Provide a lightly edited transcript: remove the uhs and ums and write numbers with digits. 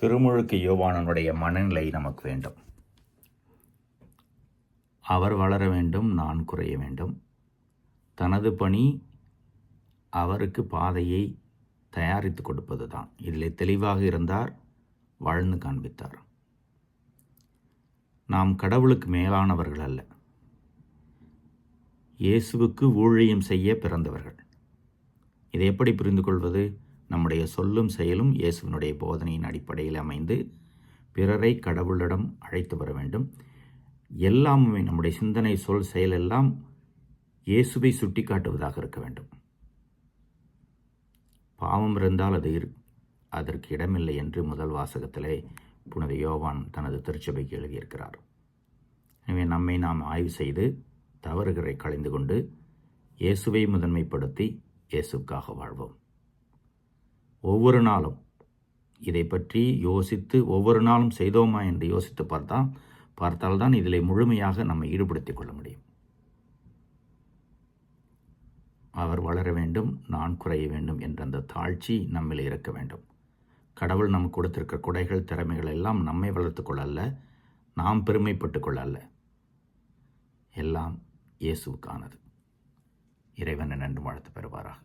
திருமுழுக்கு யோவானனுடைய மனநிலை நமக்கு வேண்டும். அவர் வளர வேண்டும், நான் குறைய வேண்டும். தனது பணி அவருக்கு பாதையை தயாரித்து கொடுப்பது தான். இதில் தெளிவாக இருந்தார், வாழ்ந்து காண்பித்தார். நாம் கடவுளுக்கு மேலானவர்கள் அல்ல, இயேசுவுக்கு ஊழியம் செய்ய பிறந்தவர்கள். இதை எப்படி புரிந்து கொள்வது? நம்முடைய சொல்லும் செயலும் இயேசுவினுடைய போதனையின் அடிப்படையில் அமைந்து பிறரை கடவுளிடம் அழைத்து வர வேண்டும். எல்லாமே நம்முடைய சிந்தனை, சொல், செயல் எல்லாம் இயேசுவை சுட்டி காட்டுவதாக இருக்க வேண்டும். பாவம் இருந்தால் அதற்கு இடமில்லை என்று முதல் வாசகத்திலே புனித யோவான் தனது திருச்சபைக்கு எழுதியிருக்கிறார். எனவே நம்மை நாம் ஆய்வு செய்து தவறுகளை களைந்து கொண்டு இயேசுவை முதன்மைப்படுத்தி இயேசுக்காக வாழ்வோம். ஒவ்வொரு நாளும் இதை பற்றி யோசித்து ஒவ்வொரு நாளும் செய்தோமா என்று யோசித்து பார்த்தால்தான் இதில் முழுமையாக நம்மை ஈடுபடுத்திக் கொள்ள முடியும். அவர் வளர வேண்டும், நான் குறைய வேண்டும் என்ற அந்த தாழ்ச்சி நம்மில் இருக்க வேண்டும். கடவுள் நமக்கு கொடுத்திருக்கிற கொடைகள், திறமைகள் எல்லாம் நம்மை வளர்த்து கொள்ள அல்ல, நாம் பெருமைப்பட்டு கொள்ள அல்ல, எல்லாம் இயேசுவுக்கானது. இறைவன் நன்று வாழ்த்து பெறுவாராக.